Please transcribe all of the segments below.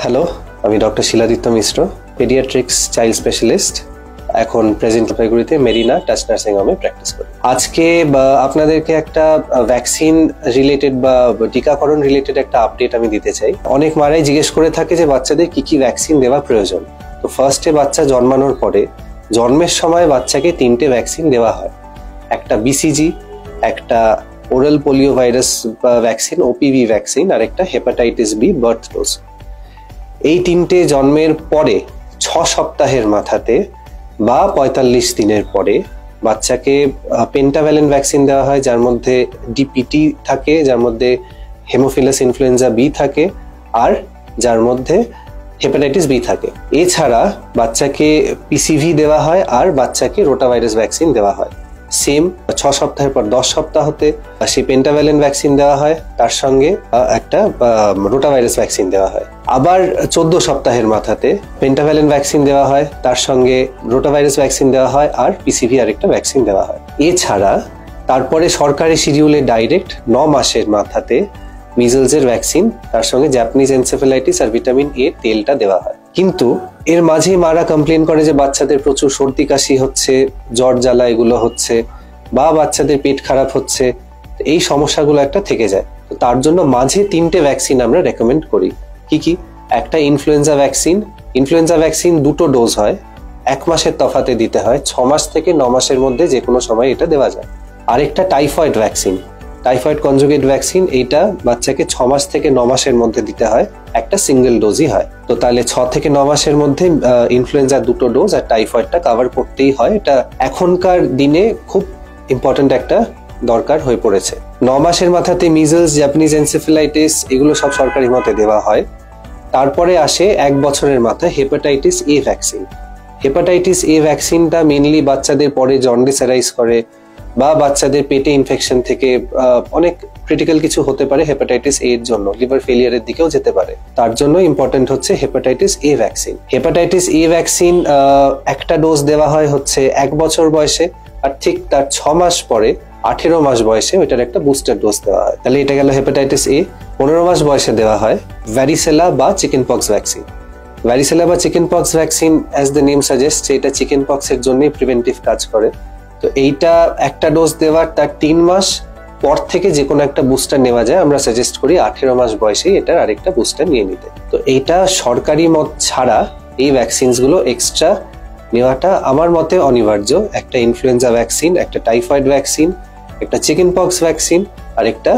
Hello, আমি doctor Siladitya মিশ্র, paediatrics child specialist. এখন present জলপাইগুড়িতে মেরিনা টাচ নার্সিং হোমে প্র্যাকটিস করি। আজকে আপনাদেরকে একটা ভ্যাকসিন রিলেটেড বা টিকাকরণ রিলেটেড একটা আপডেট আমি দিতে চাই। অনেক মারাই জিজ্ঞেস করে থাকে যে বাচ্চাদের কি কি ভ্যাকসিন দেওয়া প্রয়োজন। তো ফার্স্টে বাচ্চা জন্মানোর পরে জন্মের সময় বাচ্চাকে 3টে ভ্যাকসিন দেওয়া হয়। একটা বিসিজি, একটা oral polio virus vaccine OPV vaccine, আর একটা হেপাটাইটিস বি বার্থ ডোজ। এই 3টে জন্মের পরে 6 সপ্তাহের মাথাতে বা 45 দিনের পরে বাচ্চাকে পেন্টাভ্যালেন্ট ভ্যাকসিন দেওয়া হয়, যার মধ্যে ডিপিটি থাকে, যার মধ্যে হেমোফিলাস ইনফ্লুয়েঞ্জা বি থাকে, আর যার মধ্যে হেপাটাইটিস বি থাকে। এছাড়া বাচ্চাকে পিসিভি দেওয়া হয় আর বাচ্চাকে রোটাভাইরাস ভ্যাকসিন দেওয়া হয়। সেম 6 সপ্তাহের পর 10 সপ্তাহতে সেই পেন্টাভ্যালেন্ট ভ্যাকসিন দেওয়া হয়, তার সঙ্গে একটা রোটাভাইরাস ভ্যাকসিন দেওয়া হয়। আবার 14 সপ্তাহের মাথাতে পেন্টাভ্যালেন্ট ভ্যাকসিন দেওয়া হয়, তার সঙ্গে রোটাভাইরাস ভ্যাকসিন দেওয়া হয়, আর পিসিভি আরেকটা ভ্যাকসিন দেওয়া হয়। এছাড়া তারপরে সরকারি শিডিউলে ডাইরেক্ট 9 মাসের মাথাতে মিজলসের ভ্যাকসিন, তার সঙ্গে জাপানিজ এনসেফ্যালাইটিস আর ভিটামিন এ তেলটা দেওয়া হয়। কিন্তু এর মাঝে মারা কমপ্লেন করে যে বাচ্চাদের প্রচুর সর্দি কাশি হচ্ছে, জ্বর জ্বালা এগুলো হচ্ছে, বা বাচ্চাদের পেট খারাপ হচ্ছে। এই সমস্যাগুলো একটা থেকে যায়। তো তার জন্য মাঝে 3টে ভ্যাকসিন আমরা রেকমেন্ড করি। কি কি? একটা ইনফ্লুয়েঞ্জা ভ্যাকসিন। ইনফ্লুয়েঞ্জা ভ্যাকসিন 2টো ডোজ হয়, 1 মাসের তফাতে দিতে হয়। 6 মাস থেকে 9 মাসের মধ্যে যে কোনো সময় এটা দেওয়া যায়। আরেকটা typhoid vaccine, typhoid conjugate vaccine. এইটা বাচ্চাকে 6 মাস থেকে 9 মাসের মধ্যে দিতে হয়, একটা সিঙ্গেল ডোজই হয়। তো তাহলে 6 থেকে 9 মাসের মধ্যে ইনফ্লুয়েঞ্জার 2টো ডোজ আর টাইফয়েডটা কভার করতেই হয়। এটা এখনকার দিনে খুব ইম্পর্টেন্ট একটা দরকার হয়ে পড়েছে। 9 মাসের মাথাতে মিজলস, জাপানিজ এনসেফ্যালাইটিস এগুলো সব সরকারি মতে দেওয়া হয়। তারপরে আসে 1 বছরের মাথায় hepatitis A vaccine. Hepatitis A ভ্যাকসিনটা মেনলি বাচ্চাদের পরে জন্ডিস অ্যারাইজ করে বা বাচ্চাদের পেটে ইনফেকশন থেকে অনেক ক্রিটিক্যাল কিছু হতে পারে হেপাটাইটিস এর জন্য, লিভার ফেলিয়ারের দিকেও যেতে পারে। তার জন্য ইম্পর্টেন্ট হচ্ছে hepatitis A vaccine. Hepatitis A vaccine একটা ডোজ দেওয়া হয় হচ্ছে 1 বছর বয়সে, আর ঠিক তার 6 মাস পরে 18 মাস বয়সে ওইটার একটা বুস্টার ডোজ দেওয়া হয়। তাহলে এটা গেল হেপাটাইটিস এ। 15 মাস বয়সে দেওয়া হয় ভ্যারিসেলা বা চিকেন পক্স ভ্যাকসিন। ভ্যারিসেলা বা chicken pox vaccine as the name suggest, এটা চিকেন পক্স এর জন্যই প্রিভেন্টিভ কাজ করে। তো এইটা একটা ডোজ দেওয়ার তার 3 মাস পর থেকে যে কোনো একটা বুস্টার নেওয়া যায়। আমরা সাজেস্ট করি 18 মাস বয়সে এটার আরেকটা বুস্টার নিয়ে নিতে। তো এইটা সরকারি মত ছাড়া এই ভ্যাকসিনস গুলো এক্সট্রা নেওয়াটা আমার মতে অনিবার্য। একটা ইনফ্লুয়েঞ্জা ভ্যাকসিন, একটা টাইফয়েড ভ্যাকসিন, একটা চিকেন পক্স ভ্যাকসিন, আর একটা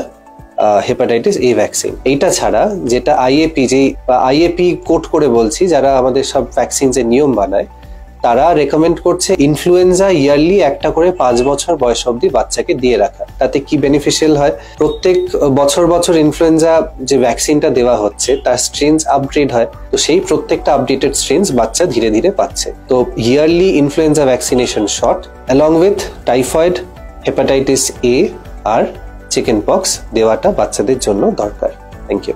হেপাটাইটিস এ ভ্যাকসিন। এইটা ছাড়া যেটা আইএপি, যে আইএপি কোট করে বলছি, যারা আমাদের সব ভ্যাকসিনস এর নিয়ম বানায়, তারা রেকমেন্ড করছে ইনফ্লুয়েঞ্জা ইয়ারলি একটা করে 5 বছর বয়স অবধি বাচ্চাকে দিয়ে রাখা। তাতে কি বেনিফিশিয়াল হয়? প্রত্যেক বছর ইনফ্লুয়েঞ্জা যে ভ্যাকসিনটা দেওয়া হচ্ছে তার স্ট্রেনস আপগ্রেড হয়। তো সেই প্রত্যেকটা আপডেটেড স্ট্রেনস বাচ্চা ধীরে ধীরে পাচ্ছে। তো yearly influenza vaccination shot along with typhoid, hepatitis A আর চিকেন পক্স দেওয়াটা বাচ্চাদের জন্য দরকার। Thank you.